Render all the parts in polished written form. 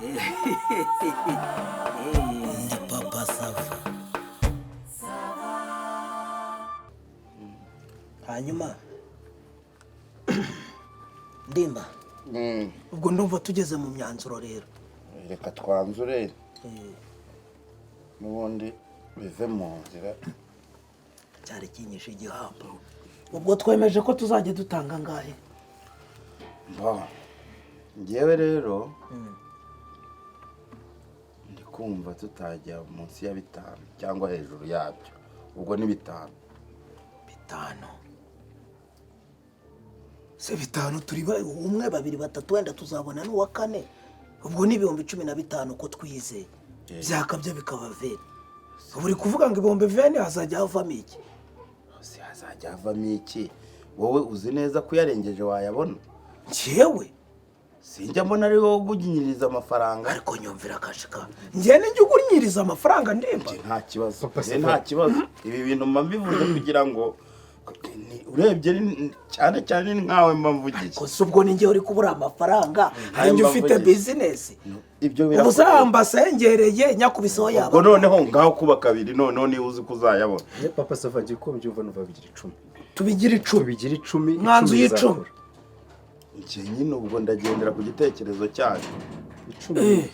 Ndi papa sava. Hanyuma ndimba ubwo ndumva tugeze mu myanzuro rero. Reka twanzure n'ubundi bive mu nzira. Cyari kinyishe igihambo. Ubwo twemeje ko tuzajya dutanga ngahe? Ngewe rero ndi kumva tutajya munsi ya 5 cyangwa hejuru yabyo. Ubwo ni 5. 5. Se 5 turi umwe 2 3 wenda tuzabona n'uwa 4. Ubwo ni 15,000 ko twizeye. Byakabye bikaba veni. Uri kuvuga ngo ibombe veni hazajya havamo iki? Hose hazajya havamo iki? Wowe uzi neza ko yarengeje wayabona. Cyewe sinjya mbona ari wowe ugunyiriza amafaranga. Ariko nyumvira kashika. Ngiye n'injye ugunyiriza amafaranga ndemba. Nta kibazo. Nta kibazo. Ibi bintu mbivuze kugira ngo urebye cyane nkawe mbavugiye. Ko subwo ninjye uri kubura amafaranga. Hanjye ufite business. Ibyo bira. Ubuzamba sengereye nyakubiseho yaba. Ubwo noneho ngaho kuba 2 noneho ni uzi kuzayabona. Papa sava ngiye ko mbyumva nuva bigira 10. Tubigira 10. Tubigira 10. Mwanzu y'10. Nje nyine ubwo ndagendera ku gitekerezo cyanyu. 10.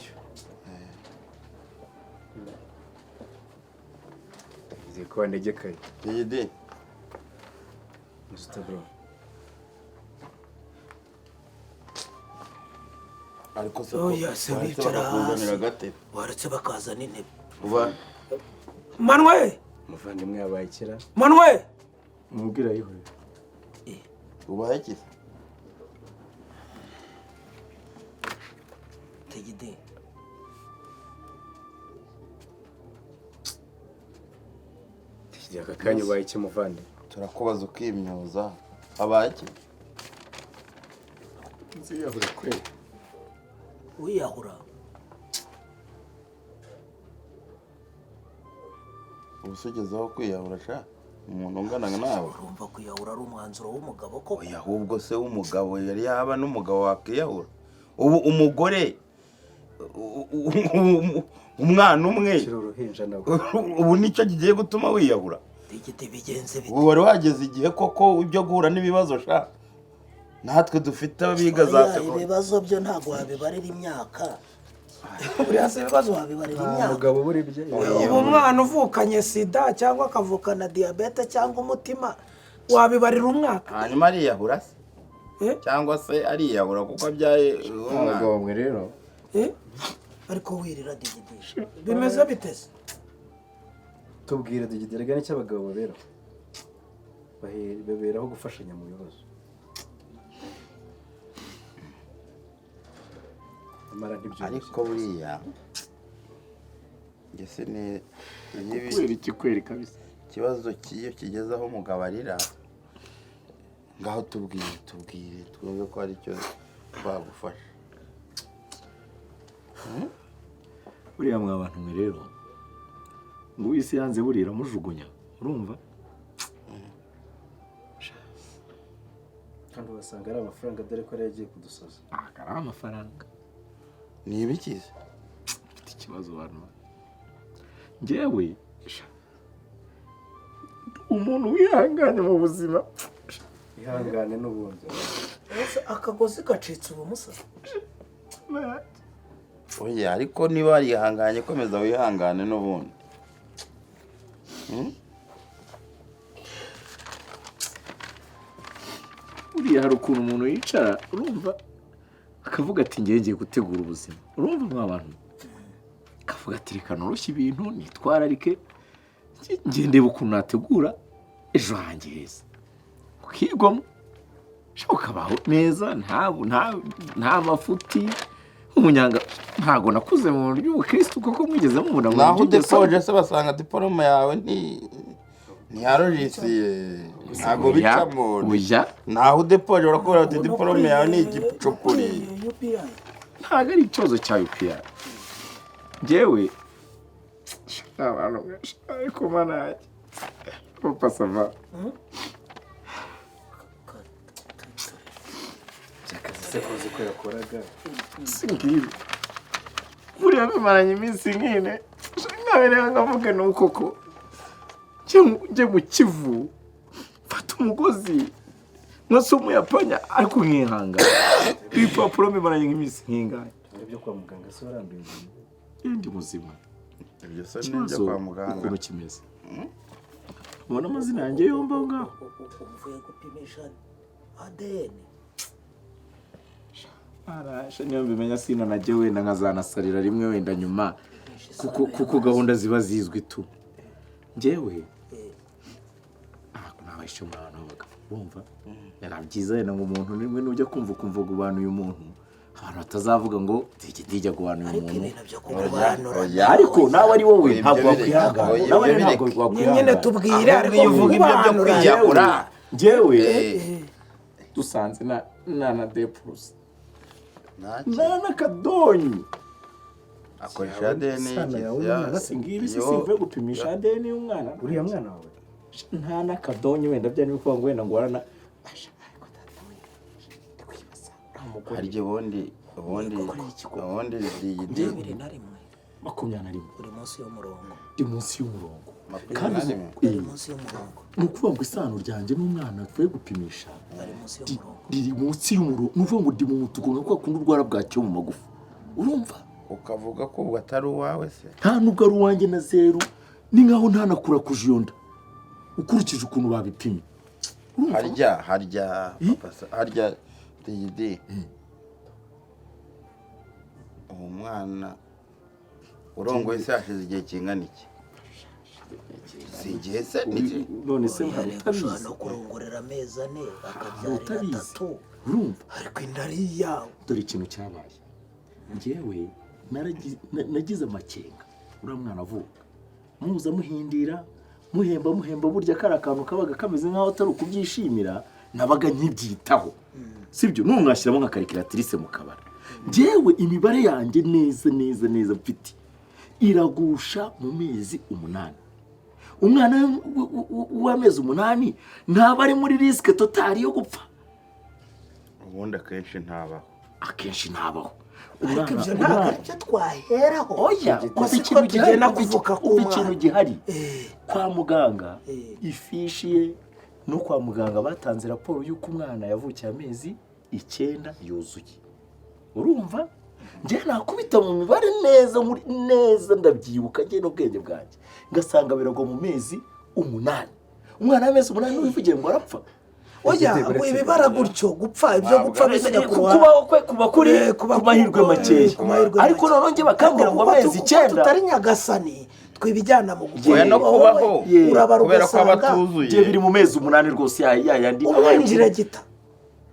Ziko ndegekaye. Yidi. Mr. Bro. Ariko se ko bicara hasi. Waretse bakazana intebe. Uba Manwe. Muvandimwe yabaye kira. Manwe. Mubwira yihure. Uba yaki? Tegide. Tijya kakanya ubaye iki muvande? Turakubaza ukimyoza. Abaki? Nziyahura kweli. Uyahura. Ubusugezaho kwiyahura sha. Umuntu ungana nawe. Urumva kwiyahura ari umwanzuro w'umugabo ko. Oya ahubwo se w'umugabo yari yaba n'umugabo wakiyahura. Ubu umugore umwana umwe. Uruhinja nawe. Ubu nicyo kigiye gutuma wiyahura. Igiti bigenze bite? Ubu wari wageze igihe koko ibyo guhura n'ibibazo sha. Natwe dufite abiga za sekondari. Ibibazo byo ntago wabibarira imyaka. Buri hasi ibibazo wabibarira imyaka. Umugabo buri bye. Ubu mwana uvukanye sida cyangwa akavukana diabete cyangwa umutima wabibarira umwaka. Hanyuma ariyahura se? Cyangwa se ariyahura kuko abyaye umugabo mwe rero. Ariko wirira digidisha. Bimeze bitese. Tubwire digidira gane cy'abagabo babera. Baberaho gufashanya mu bibazo. Ariko buriya ngese ne kweri kikweri kabisa. Kibazo kiyo kigezaho umugabo arira. Ngaho tubwire twumve ko ari cyo bagufasha. Buriya mwa bantu mwe rero ngo isi yanze burira mujugunya urumva kandi wasanga ari amafaranga dore ko yagiye kudusoza. Ari amafaranga ni ibikize mfite ikibazo bantu ngewe umuntu wihanganye mu buzima ihangane n'ubundi akagozi gacitse ubumusa. Oya ariko niba arihanganye komeza wihangane n'ubundi. Uriya hari ukuntu umuntu yicara urumva akavuga ati ngiye gutegura ubuzima urumva mwa bantu akavuga ati reka noroshye ibintu nitwararike ndeba ukuntu nategura ejo hanjye heza ukigwamo ukabaho neza nta mafuti umunyanga ntago nakuze mu buryo bw'Ukristo kuko mwigeze mubona naho depoje se basanga diploma yawe ntiyarojisiye ntago bicamo uya naho depoje barakubwira ati diploma yawe ni igicupuri. Ntago ari ikibazo cya UPI ngewe abantu ariko mana papa sava akazi se koze ko yakoraga singibi niba bimaranye iminsi nk'ine nkabireba nkavuga ni ukoko njye mu kivu mfata umugozi mwese umuyapanya ariko nkihanga ibipapuro bimaranye nk'iminsi nk'ingahe byo kwa muganga se warambiwe ndi muzima ibyo se n'ibyo kwa muganga ukuntu kimeze ubona amazina yanjye yombi aho ngaho uvuye gupimisha ADN arasha niyo mbimenya sina najye wenda nkazanasarira rimwe wenda nyuma kuko gahunda ziba zizwi tu njyewe ntabashe umwana w'abagabo urumva yari byiza yenda ngo umuntu nimwe nujya kumva ukumva gubanura uyu muntu abantu batazavuga ngo tijya gubanura uyu muntu ariko nawe ari wowe ntabwo wakwihangana nawe ari ntabwo wakwihangana nyine tubwire ariko uvuga ibyo byo kwiyahura njyewe dusanze na depurusi na kadonyi akoresha ADN ngibi se simvuye gupimisha ADN y'umwana uriya mwana wawe nta n'akadonyi wenda byari bikuvuga ngo wenda ngorana harya ubundi bibiri na rimwe 21 uri munsi y'umurongo ndi munsi y'umurongo kandi uri munsi y'umurongo ni ukuvuga ngo isano ryanjye n'umwana tuvuye gupimisha ari munsi y'umurongo riri munsi y'umurongo ni ukuvuga ngo ndi mu mutuku nka kwa kundi urwara bwacyo mu magufa urumva ukavuga ko atari uwawe se nta nubwo ari uwanjye na zeru ni nkaho ntanakura ku jiyonda ukurikije ukuntu babipimye harya DD uwo mwana urongoye se hashize igihe kingana iki si igihe se none se hari ushobora no kurongorera amezi 4 akabyarira 3 urumva ariko inda ari iyawe dore ikintu cyabaye njyewe nagize amakenga uriya mwana avuka muza muhindira muhemba burya kari akantu kabaga kameze nk'aho atari ukubyishimira nabaga nkibyitaho sibyo numwashyiramo nka karikiratirise mu kabara njyewe imibare yanjye neza mfite iragusha mu mezi 8 umwana w'amezi 8 ntaba ari muri risike totali yo gupfa ubundi akenshi ntabaho ariko ibyo ntabwo aribyo twaheraho oya ikintu gihari kwa muganga ifishi ye no kwa muganga batanze raporo y'uko umwana yavukiye amezi 9 yuzuye urumva njye nakubita mu mibare neza ndabyibuka njye n'ubwenge bwanjye ngasanga biragwa mu mezi 8 umwana w'amezi 8 wivugiye ngo arapfa oya ibibara gutyo gupfa ibyo gupfa bizajya kuba kuri ku mahirwe makeya ariko none nge bakambwira ngo amezi 9 tutari nyagasani twibijyana mu gupfa no kubaho kubera ko abatuzuye nge biri mu mezi 8 rwose yandi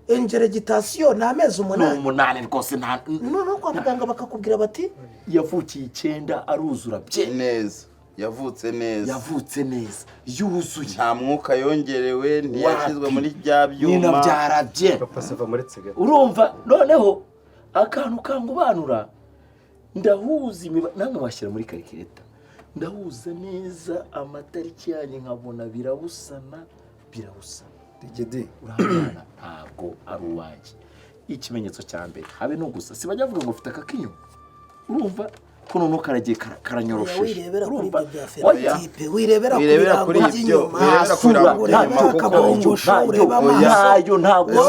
injeregitasiyo ni amezi 8 rwose nta none kwa muganga bakakubwira bati yavukiye 9 aruzura bye neza yavutse neza yuzuye nta mwuka yongerewe ntiyashyizwe muri bya byuma nyina byarabye papa sava muretse gato urumva noneho akantu kangubanura ndahuza namwe washyira muri karikireta ndahuza neza amatariki yanyu nkabona birabusana digede urabana ntabwo ari uwanjye ikimenyetso cya mbere habe no gusa sibajya avuga ngo ufite akakinyo urumva kuno no karagiye karanyorosheje wirebera kuri ibyo bya feratipe wirebera kuri ibyo ntabwo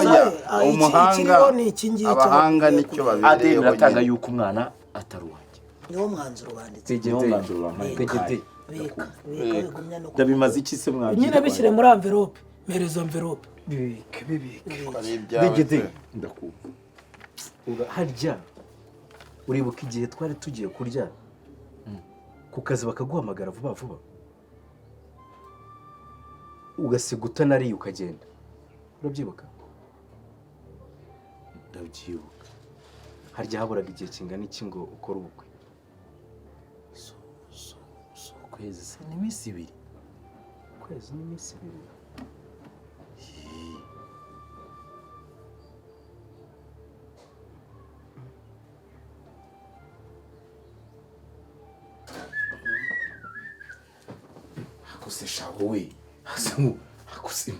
abahanga nicyo babireyeho biratanga yuko umwana atari uwanjye niwo mwanzuro banditse digede ndabimaze iki se mwanjye nyine bishyire muri envelope mereza envelope bibike digede ndakumva harya uribuka igihe twari tugiye kurya ku kazi bakaguhamagara vuba ugasiga utanariye ukagenda urabyibuka ndabyibuka harya haburaga igihe kingana iki ngo ukore ubukwe ukwezi se n'iminsi 2 ukwezi n'iminsi 2 akose shaho we akose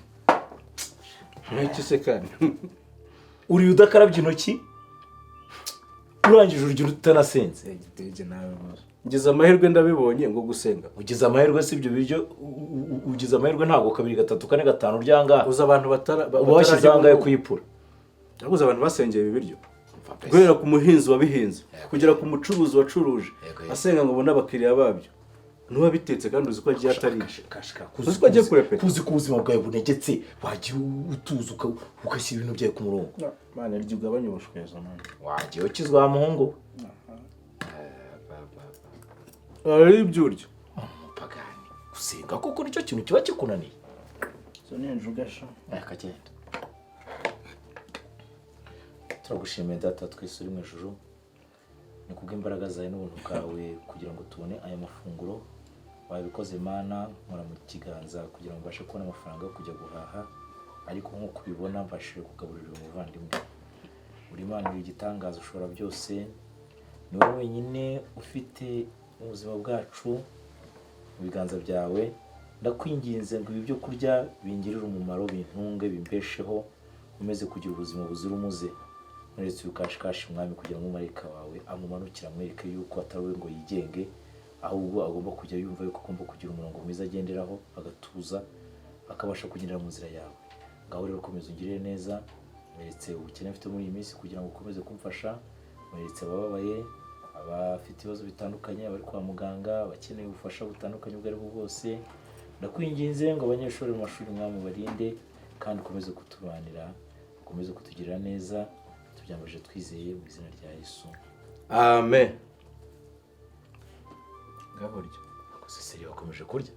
ntacyo se kandi uri udakarabye intoki urangije urugero utanasenze igitege nawe maso ngize amahirwe ndabibonye ngo gusenga ugize amahirwe si ibyo biryo ugize amahirwe ntabwo 2 3 4 5 ryanga uza abantu bashyize kuyipura yabuze abantu basengeye ibi biryo guhera ku muhinzi wabihinze kugera ku mucuruzi wacuruje asenga ngo ubone abakiriya babyo nuba bitetse kandi uzi ko agiye atari uzi ko agiye kurepeta uzi ko ubuzima bwawe bunegetse wagiye utuza ugashyira ibintu byawe ku murongo mana ryo ugabanya ubushweza mwana wagiye ukizwa wa muhungu ari ibyuryo umupagani gusenga kuko nicyo kintu kiba kikunaniye zo ni injugasha akagenda turagushimiye data twese uri mu ijuru ni kubw'imbaraga zawe n'ubuntu bwawe kugira ngo tubone aya mafunguro wabikoze mana nkora mu kiganza kugira ngo mbashe kubona amafaranga yo kujya guhaha ariko nk'uko ubibona mbashije kugaburira umuvandimwe uri Imana igitangaza ushobora byose ni wowe wenyine ufite ubuzima bwacu mu biganza byawe ndakwinginze ngo ibi byo kurya bingirire umumaro bintunge bimbesheho umeze kugira ubuzima buzira umuze muretse ukashikashi mwami kugira ngo marayika wawe amumanukira mwereke yuko atari we ngo yigenge ahubwo agomba kujya yumva yuko agomba kugira umurongo mwiza agenderaho agatuza akabasha kugendera mu nzira yawe ngaho rero komeza ungirire neza mweretse ubukene mfite muri iyi minsi kugira ngo ukomeze kumfasha mweretse abababaye abafite ibibazo bitandukanye abari kwa muganga abakeneye ubufasha butandukanye ubwo ari bwo bwose ndakwinginze ngo abanyeshuri mu mashuri mwami barinde kandi ukomeze kutubanira ukomeze kutugirira neza tubyambaje twizeye mu izina rya Yesu amen gaburyo akoze seri wakomeje kurya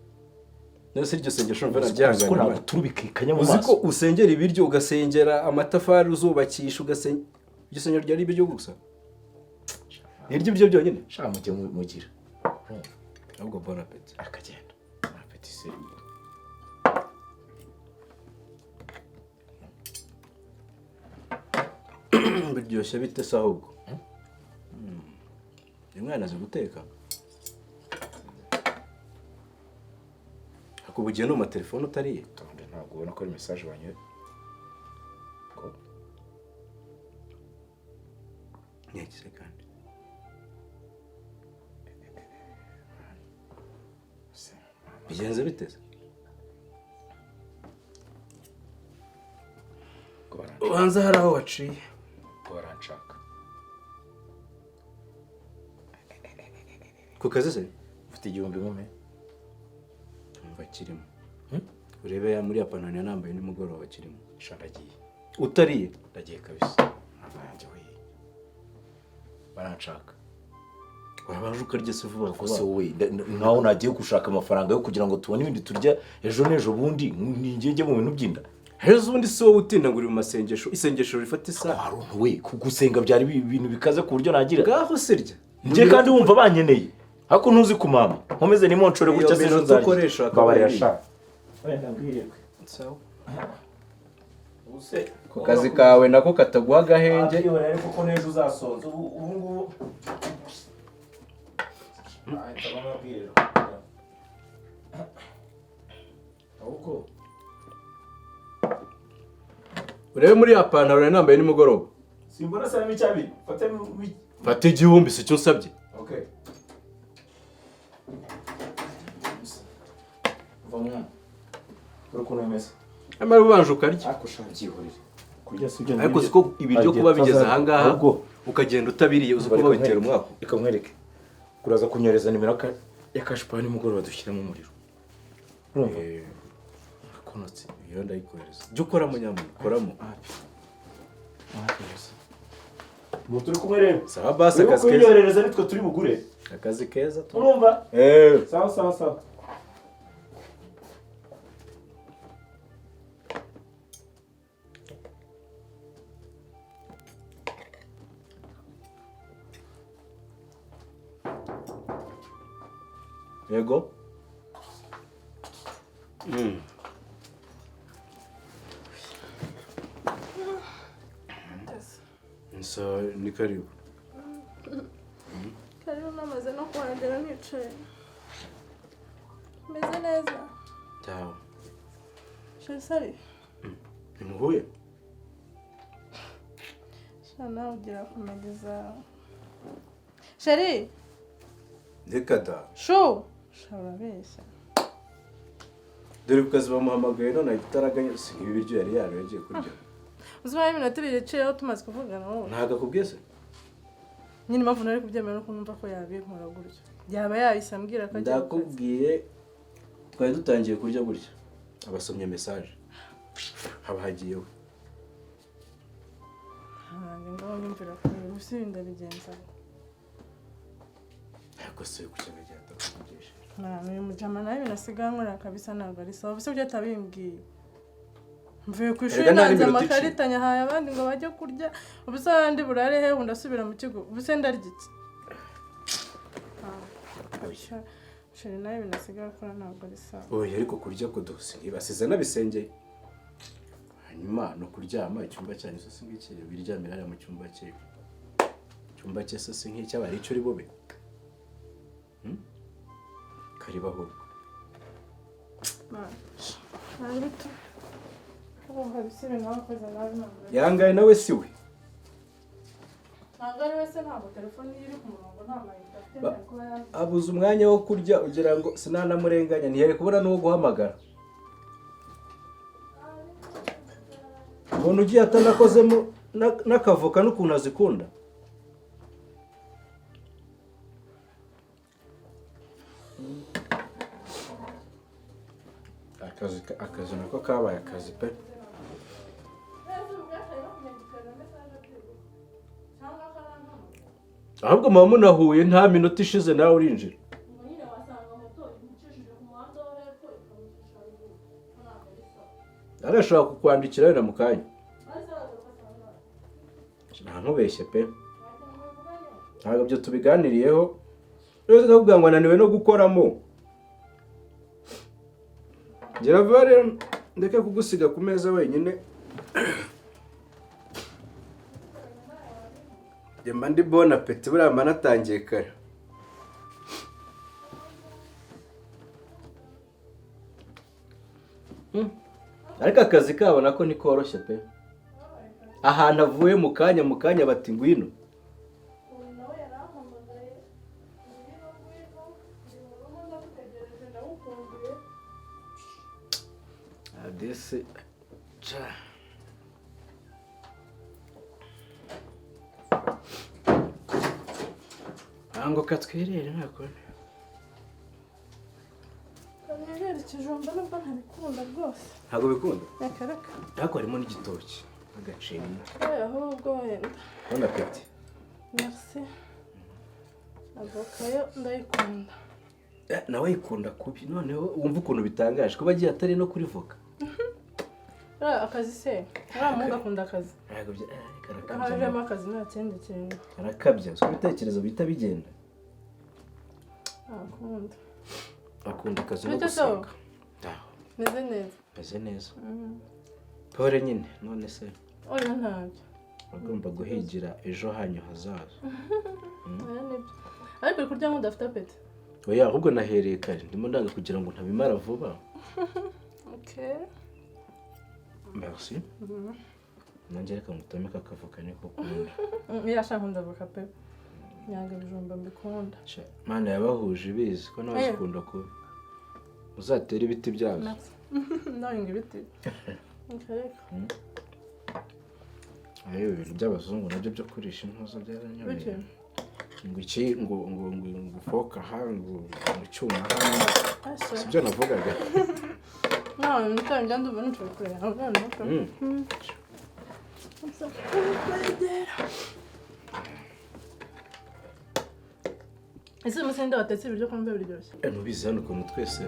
nese iryo sengesho mvera ryangana ko ntabwo turubikikanya mu maso uziko usengera ibiryo ugasengera amatafari uzubakisha ugasengera iryo sengero ryari ibiryo gusa iryo ibyo byonyine shaka mujye mugira ahubwo bon appétit akagenda appétit seri biryoshye bite se ahubwo umwana azi guteka akubugiye no telefone utariye tonde ntabwo ubona ko ari message banywe ko nyekise kandi bigenze biteze ubanza hari aho waciye baranshaka ku kazi se ufite igihumbi nkome umva kirimo urebe ya muri ya panani yanambaye nimugoroba kirimo shandagiye utariye ndagiye kabisa ntabanje we baranshaka wabaje ukarya se vuba ko se wowe nkaho nagiye gushaka amafaranga yo kugira ngo tubone ibindi turya ejo n'ejo bundi ningenge mu bintu byinda hezo undi se wowe utinda ngo uri mu masengesho isengesho rifata isa aruntu we kugusenga byari ibintu bikaze ku buryo nagira gaho sirya nje kandi wumva banyeneye hako ntuzi kumama nkomeze ni monchore gutya se ejo nzakoresha akabarira sha wenda mbwirirwe sawa ubuse ku kazi kawe nako kataguha agahenge ariko ko nejo uzasonza ubu ngubu ahita bamabwirira ahubwo urebe muri ya pantaro yanambaye nimugoroba simbona salami cyabiri fata igihumbi se cyo nsabye okay vamwa urukundo mesa amara ubanje ukarya ako shangihorere kurya sibyo ariko siko ibiryo kuba bigeze aha ngaha ukagenda utabiriye uzi ko babitera umwaka reka nkwereke kuraza kunyereza nimero yakashpa nimugoroba dushyiramo umuriro urumva konotse iyo ndayikohereza jya ukoramo nyamuntu ukoramo mu turi kumwe rero sawa basi akazi keza kunyoherereza nitwe turi bugure akazi keza urumva sawa yego So ni karibu karibu namaze no kuhagera nicaye meze neza tawo shisari nimuhuye shana ugira kumegeza Sheri Reka da. shu urabeshya Dore ku kazi bamuhamagaye none ahita araganya si ibi biryo yari yagiye kurya. uzaba iminota ibiri yaciyeho tumaze kuvugana wowe Ntago akubwiye se? nyine impamvu nari kubyemera no kumva ko yabinkora gutyo yaba yahise ambwira ko agiye Ndakubwiye twari dutangiye kurya gutya. Abasomye message. Haba hagiyeho. ntabwo ngaho nyumvira ko ubusibi ndabigenza Ariko se kucyanga cyatakugisha. uyu mujama nawe binasigaye nkora kabisa ntabwo ari sawa ubuse byo atabimbwiye mvuye ku ishuri nanze amakarita nyahaye abandi ngo bajye kurya ubuse abandi burare hehe ndasubira mu kigo ubuse ndarya iki sheri nawe binasigaye akora ntabwo ari sawa Oya ariko kurya kudusi basize nabisengeye. Hanyuma no kuryama icyumba cyane sose ngiki biryamira ari mu cyumba cye. Icyumba cye sose nk'iki abari ico uri bobe. Karibaho. Ntabwo ubu habisibe nabakoze nabi ntabwo Yangaye nawe siwe. ntabwo ari wese ntabwo telefone iri ku murongo nta mayinite afite kuba Abuze umwanya wo kurya ugira ngo sinanamurenganya ntiyari kubura n'uwo guhamagara. Umuntu ugiye atanakozemo n'akavoka n'ukuntu azikunda. Akazi nako kabaye akazi pe. Ahubwo muba munahuye nta minota ishize nawe urinjira. Arashobora kukwandikira wenda mu kanya. Ntamubeshye pe. Ntabwo byo tubiganiriyeho. Rero ndavuga ngo ananiwe no gukoramo. Ngira vuba rero ndeke kugusiga ku meza wenyine. Jemba ndi bona peti buriya mba natangiye kare. Ariko akazi kabo nako ni koroshye pe. Ahantu avuye mu kanya bati ngwino. Adese cha Ango katwerere nako. Kanyenyeri ikijumba nubwo ntabikunda rwose Ntago bikunda? reka Ariko harimo n'igitoki agaceri. ahubwo wenda Bona peti. merci avoka yo ndayikunda Nawe yikunda kubi noneho wumva ukuntu bitangaje kuba agiye atari no kuri voka. akazi se uramuga akunda akazi Ntago bya ahajemo akazi nta kindi kintu arakabya so ibitekerezo bita bigenda. akunda Akunda akazi no gusanga. meze neza Meze neza. Pore nyine none se oya ntabyo agomba guhigira ejo hanyu hazaza. oya nibyo ariko kurya nk'udafite apeti Oya ahubwo nahereye kare ndimo ndanga kugira ngo ntabimara vuba. okay Merci. Nanjye reka mutomeka akavuka niko kunda. yashaka ndavoka pe nyanga ibijumba mbikunda Mana yabahuje ibizi ko nawe zikunda kuba. Uzatera ibiti byazo. nawe ngibiti okay Ayo ibintu by'abazungu nabyo byo kurisha impuzo byaranyobeye. Ngo foka hangu mu cyuma hano. Sibyo navugaga. nawe nitanga ndumva nshobora kureba abana ese umusende watetse ibiryo kumbe biryoshye Nubizi hano ukuntu twese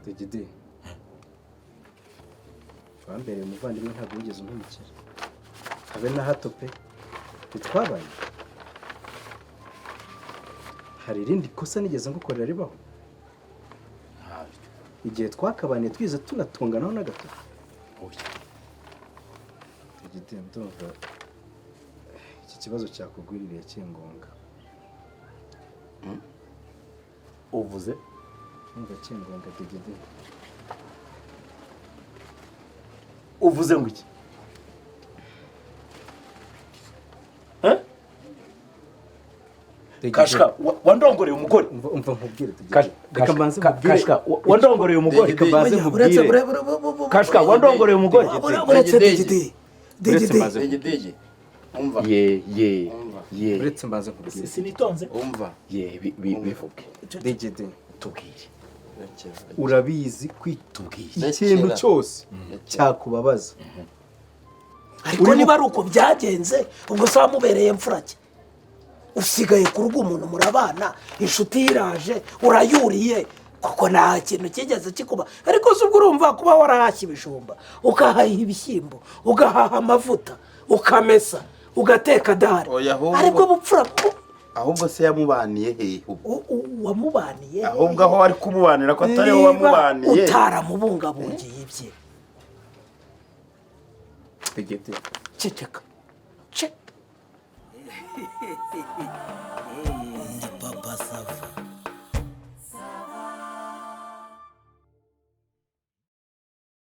Tegede. Wambereye umuvandimwe ntabwo wigeze umpemukira. Habe na hato pe. Bitwabaye. Hari irindi kosa nigeze ngukorera ribaho. Igihe twakabaniye twize tunatunganaho na gato. Oya. Tegede ndumva iki kibazo cyakugwiririye kingonga. uvuze ndakingonga digidi uvuze ngo iki kashika wandongoreye umugore umva nkubwire reka mbanze mubwire kashika wandongoreye umugore reka mbanze mubwire kashika wandongoreye umugore uretse digidi uretse mbanze dege umva ye uretse mbanze mubwire sinitonze umva bivuge digidi tubwire urabizi kwitubwira Rekera. ikintu cyose cyakubabaza ariko niba ari uko byagenze ubwo se wamubereye mfurake usigaye ku rugo umuntu murabana inshuti yiraje urayuriye kuko nta kintu kigeze kikuba ariko se ubwo urumva kuba warahashye ibijumba ugahaha ibishyimbo ugahaha amavuta ukamesa ugateka dare Oya, ahubwo- aribwo bupfura ahubwo se yamubaniye he wamubaniye ahubwo aho ari kumubanira ko atari we wamubaniye utaramubungabungiye ibye digidi ceceka ce ni papa sava